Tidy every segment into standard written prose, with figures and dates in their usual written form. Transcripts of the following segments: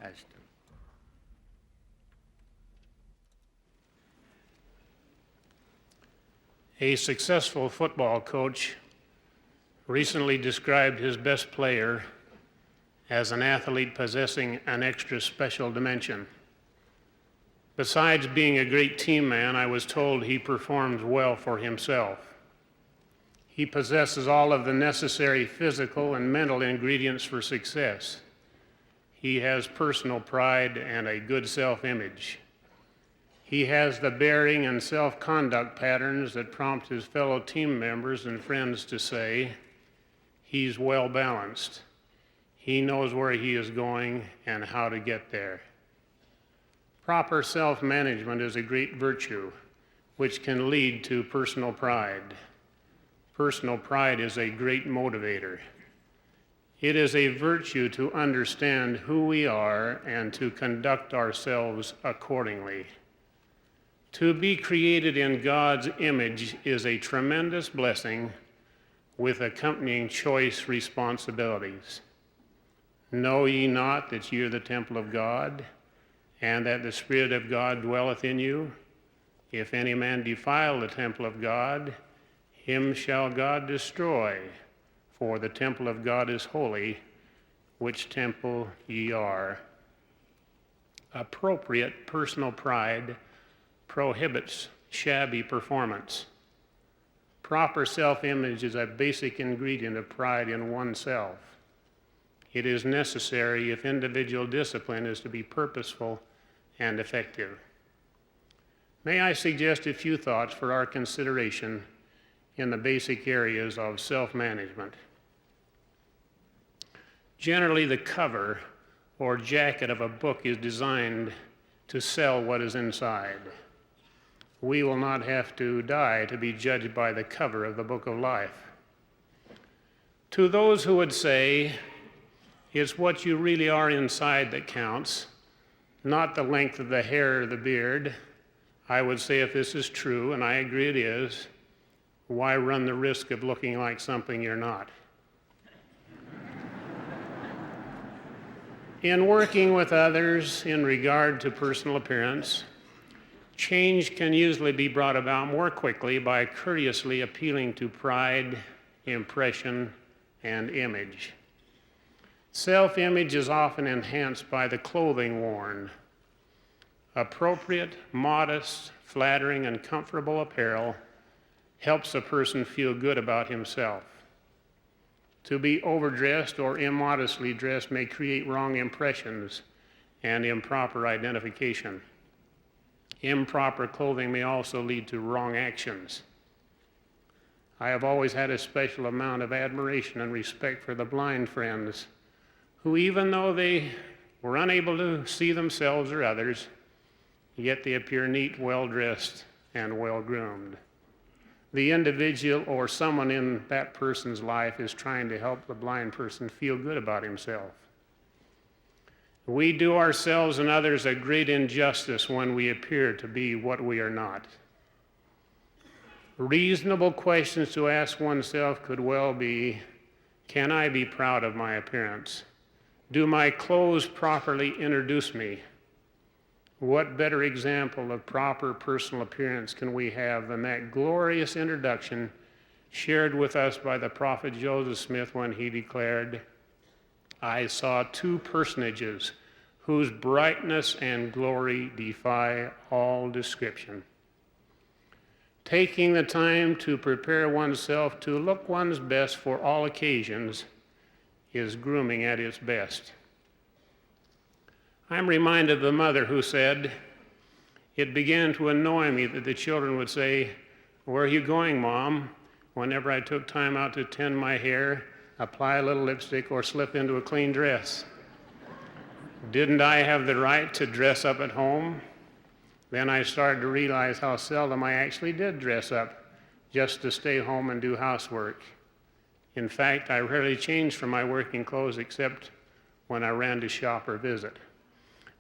Ashton. A successful football coach recently described his best player as an athlete possessing an extra special dimension. Besides being a great team man, I was told he performs well for himself. He possesses all of the necessary physical and mental ingredients for success. He has personal pride and a good self-image. He has the bearing and self-conduct patterns that prompt his fellow team members and friends to say, he's well balanced. He knows where he is going and how to get there. Proper self-management is a great virtue, which can lead to personal pride. Personal pride is a great motivator. It is a virtue to understand who we are and to conduct ourselves accordingly. To be created in God's image is a tremendous blessing with accompanying choice responsibilities. Know ye not that ye are the temple of God, and that the Spirit of God dwelleth in you? If any man defile the temple of God, him shall God destroy, for the temple of God is holy, which temple ye are. Appropriate personal pride prohibits shabby performance. Proper self-image is a basic ingredient of pride in oneself. It is necessary if individual discipline is to be purposeful and effective. May I suggest a few thoughts for our consideration in the basic areas of self-management. Generally, the cover or jacket of a book is designed to sell what is inside. We will not have to die to be judged by the cover of the book of life. To those who would say, it's what you really are inside that counts, not the length of the hair or the beard, I would say if this is true, and I agree it is, why run the risk of looking like something you're not? In working with others in regard to personal appearance, change can usually be brought about more quickly by courteously appealing to pride, impression, and image. Self-image is often enhanced by the clothing worn. Appropriate, modest, flattering, and comfortable apparel helps a person feel good about himself. To be overdressed or immodestly dressed may create wrong impressions and improper identification. Improper clothing may also lead to wrong actions. I have always had a special amount of admiration and respect for the blind friends who, even though they were unable to see themselves or others, yet they appear neat, well-dressed, and well-groomed. The individual or someone in that person's life is trying to help the blind person feel good about himself. We do ourselves and others a great injustice when we appear to be what we are not. Reasonable questions to ask oneself could well be, can I be proud of my appearance? Do my clothes properly introduce me? What better example of proper personal appearance can we have than that glorious introduction shared with us by the prophet Joseph Smith when he declared, I saw two personages whose brightness and glory defy all description. Taking the time to prepare oneself to look one's best for all occasions is grooming at its best. I'm reminded of the mother who said, it began to annoy me that the children would say, where are you going, Mom? Whenever I took time out to tend my hair, apply a little lipstick, or slip into a clean dress. Didn't I have the right to dress up at home? Then I started to realize how seldom I actually did dress up just to stay home and do housework. In fact, I rarely changed from my working clothes except when I ran to shop or visit.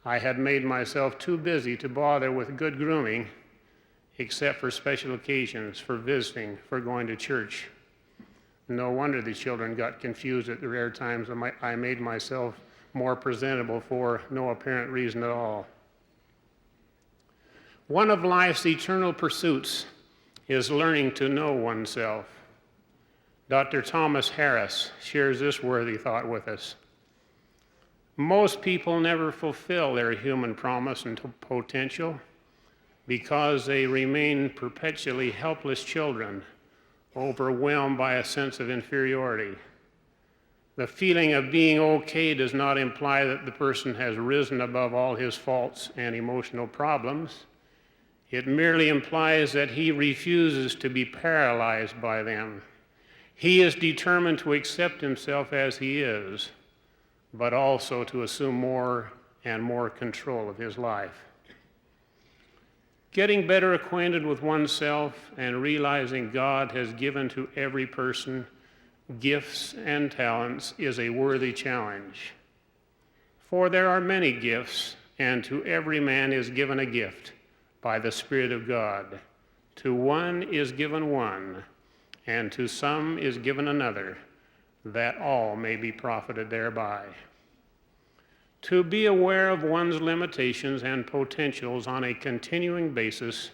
I had made myself too busy to bother with good grooming, except for special occasions, for visiting, for going to church. No wonder the children got confused at the rare times I made myself more presentable for no apparent reason at all. One of life's eternal pursuits is learning to know oneself. Dr. Thomas Harris shares this worthy thought with us. Most people never fulfill their human promise and potential because they remain perpetually helpless children, overwhelmed by a sense of inferiority. The feeling of being okay does not imply that the person has risen above all his faults and emotional problems. It merely implies that he refuses to be paralyzed by them. He is determined to accept himself as he is, but also to assume more and more control of his life. Getting better acquainted with oneself and realizing God has given to every person gifts and talents is a worthy challenge. For there are many gifts, and to every man is given a gift by the Spirit of God. To one is given one, and to some is given another, that all may be profited thereby. To be aware of one's limitations and potentials on a continuing basis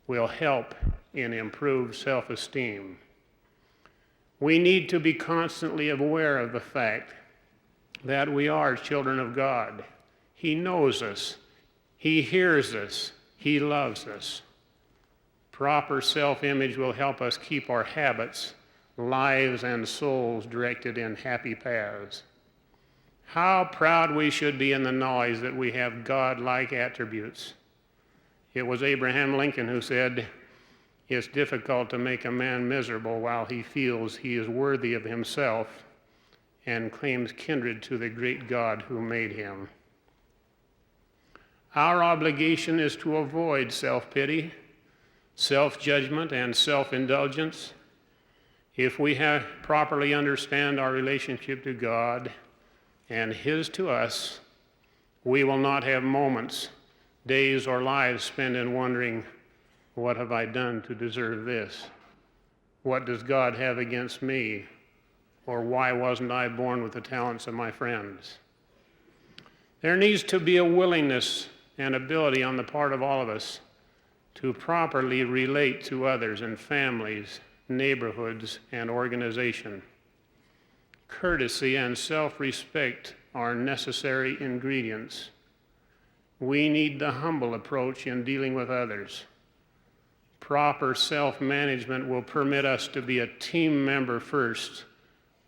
will help in improved self-esteem. We need to be constantly aware of the fact that we are children of God. He knows us. He hears us. He loves us. Proper self-image will help us keep our habits, lives, and souls directed in happy paths. How proud we should be in the knowledge that we have God-like attributes. It was Abraham Lincoln who said, "It's difficult to make a man miserable while he feels he is worthy of himself and claims kindred to the great God who made him." Our obligation is to avoid self-pity, self-judgment, and self-indulgence. If we properly understand our relationship to God and His to us, we will not have moments, days, or lives spent in wondering, what have I done to deserve this? What does God have against me? Or why wasn't I born with the talents of my friends? There needs to be a willingness and ability on the part of all of us to properly relate to others in families, neighborhoods, and organization. Courtesy and self-respect are necessary ingredients. We need the humble approach in dealing with others. Proper self-management will permit us to be a team member first,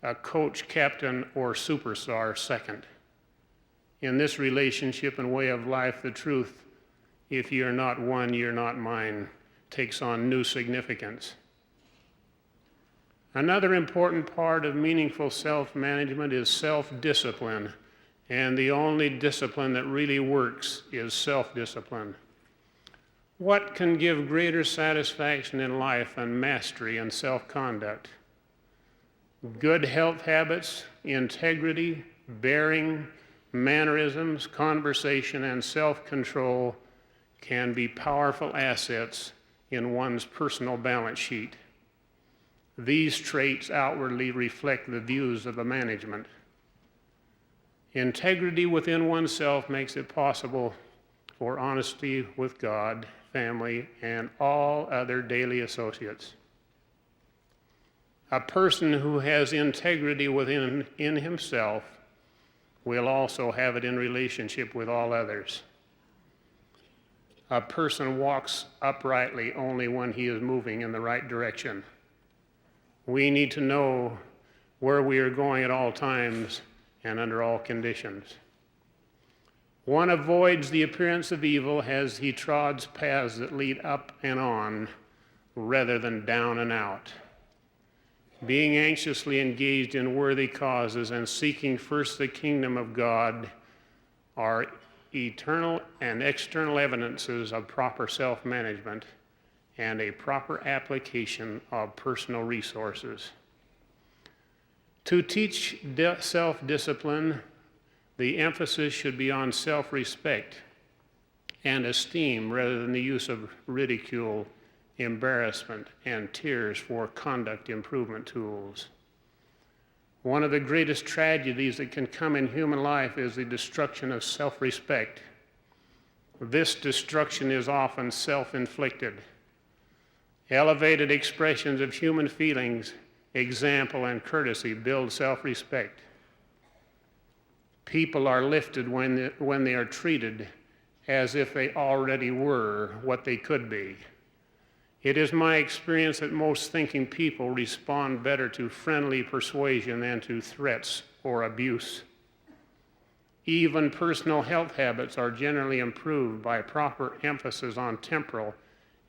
a coach, captain, or superstar second. In this relationship and way of life, the truth, "If you're not one, you're not mine," takes on new significance. Another important part of meaningful self-management is self-discipline, and the only discipline that really works is self-discipline. What can give greater satisfaction in life than mastery and self-conduct? Good health habits, integrity, bearing, mannerisms, conversation, and self-control can be powerful assets in one's personal balance sheet. These traits outwardly reflect the views of the management. Integrity within oneself makes it possible for honesty with God, family, and all other daily associates. A person who has integrity within himself will also have it in relationship with all others. A person walks uprightly only when he is moving in the right direction. We need to know where we are going at all times and under all conditions. One avoids the appearance of evil as he trods paths that lead up and on rather than down and out. Being anxiously engaged in worthy causes and seeking first the kingdom of God are eternal and external evidences of proper self-management and a proper application of personal resources. To teach self-discipline, the emphasis should be on self-respect and esteem rather than the use of ridicule, embarrassment, and tears for conduct improvement tools. One of the greatest tragedies that can come in human life is the destruction of self-respect. This destruction is often self-inflicted. Elevated expressions of human feelings, example, and courtesy build self-respect. People are lifted when they are treated as if they already were what they could be. It is my experience that most thinking people respond better to friendly persuasion than to threats or abuse. Even personal health habits are generally improved by proper emphasis on temporal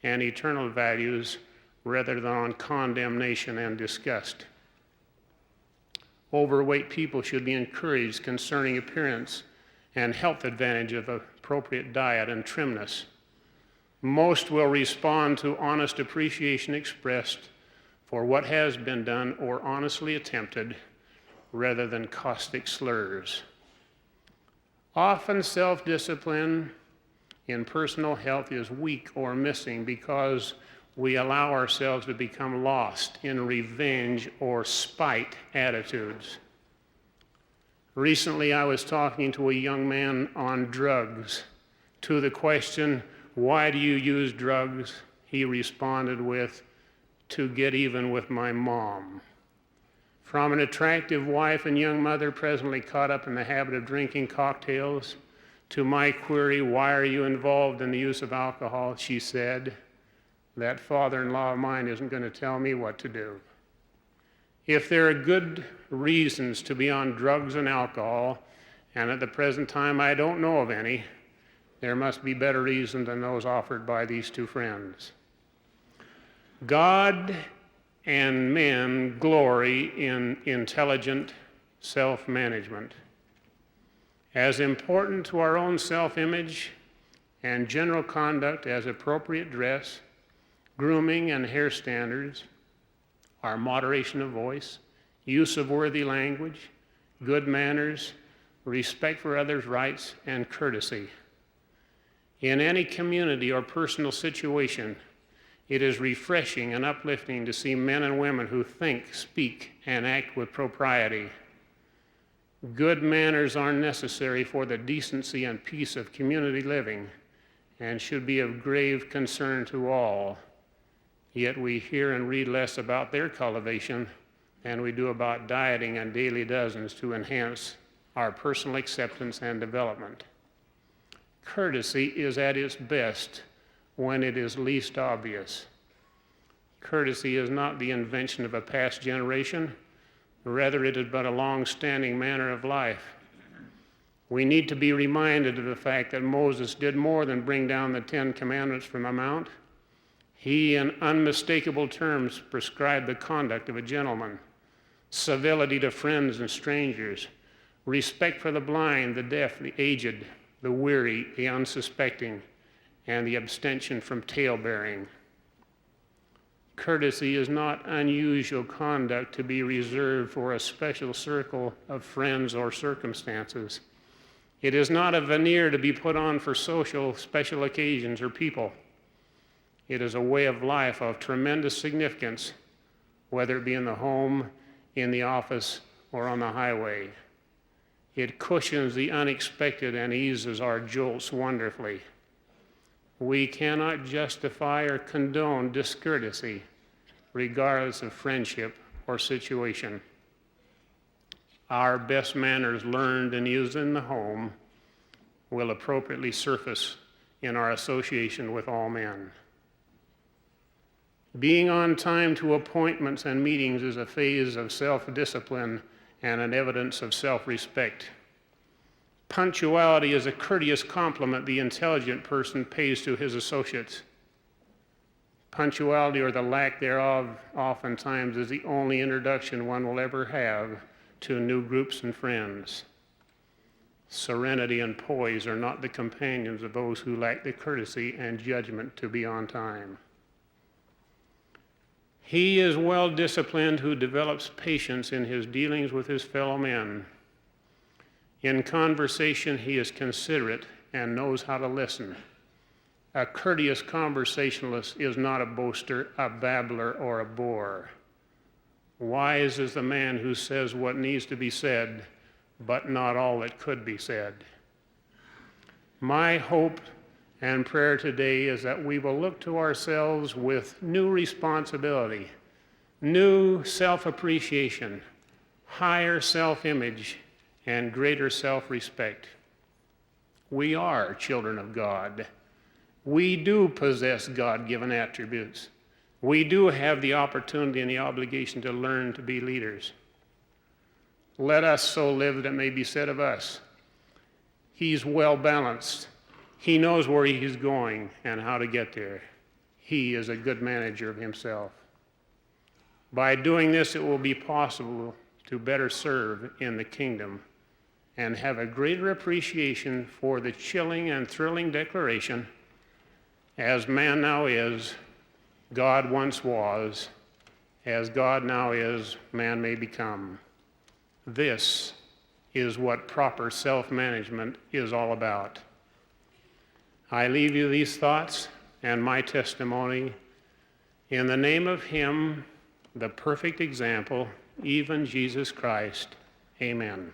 and eternal values rather than on condemnation and disgust. Overweight people should be encouraged concerning appearance and health advantage of appropriate diet and trimness. Most will respond to honest appreciation expressed for what has been done or honestly attempted rather than caustic slurs. Often self-discipline in personal health is weak or missing because we allow ourselves to become lost in revenge or spite attitudes. Recently, I was talking to a young man on drugs. To the question, "Why do you use drugs?" he responded with, "To get even with my mom." From an attractive wife and young mother presently caught up in the habit of drinking cocktails, to my query, "Why are you involved in the use of alcohol?" she said, "That father-in-law of mine isn't going to tell me what to do." If there are good reasons to be on drugs and alcohol, and at the present time I don't know of any, there must be better reason than those offered by these two friends. God and men glory in intelligent self-management. As important to our own self-image and general conduct as appropriate dress, grooming and hair standards, are moderation of voice, use of worthy language, good manners, respect for others' rights, and courtesy. In any community or personal situation, it is refreshing and uplifting to see men and women who think, speak, and act with propriety. Good manners are necessary for the decency and peace of community living and should be of grave concern to all. Yet we hear and read less about their cultivation than we do about dieting and daily dozens to enhance our personal acceptance and development. Courtesy is at its best when it is least obvious. Courtesy is not the invention of a past generation, rather it is but a long-standing manner of life. We need to be reminded of the fact that Moses did more than bring down the 10 Commandments from the Mount. He, in unmistakable terms, prescribed the conduct of a gentleman, civility to friends and strangers, respect for the blind, the deaf, the aged, the weary, the unsuspecting, and the abstention from tale-bearing. Courtesy is not unusual conduct to be reserved for a special circle of friends or circumstances. It is not a veneer to be put on for social special occasions or people. It is a way of life of tremendous significance, whether it be in the home, in the office, or on the highway. It cushions the unexpected and eases our jolts wonderfully. We cannot justify or condone discourtesy, regardless of friendship or situation. Our best manners learned and used in the home will appropriately surface in our association with all men. Being on time to appointments and meetings is a phase of self-discipline and an evidence of self-respect. Punctuality is a courteous compliment the intelligent person pays to his associates. Punctuality, or the lack thereof, oftentimes is the only introduction one will ever have to new groups and friends. Serenity and poise are not the companions of those who lack the courtesy and judgment to be on time. He is well disciplined who develops patience in his dealings with his fellow men. In conversation, he is considerate and knows how to listen. A courteous conversationalist is not a boaster, a babbler, or a bore. Wise is the man who says what needs to be said, but not all that could be said. My hope and prayer today is that we will look to ourselves with new responsibility, new self-appreciation, higher self-image, and greater self-respect. We are children of God. We do possess God-given attributes. We do have the opportunity and the obligation to learn to be leaders. Let us so live that it may be said of us, he's well balanced. He knows where he is going and how to get there. He is a good manager of himself. By doing this, it will be possible to better serve in the kingdom and have a greater appreciation for the chilling and thrilling declaration, as man now is, God once was, as God now is, man may become. This is what proper self-management is all about. I leave you these thoughts and my testimony in the name of him, the perfect example, even Jesus Christ. Amen.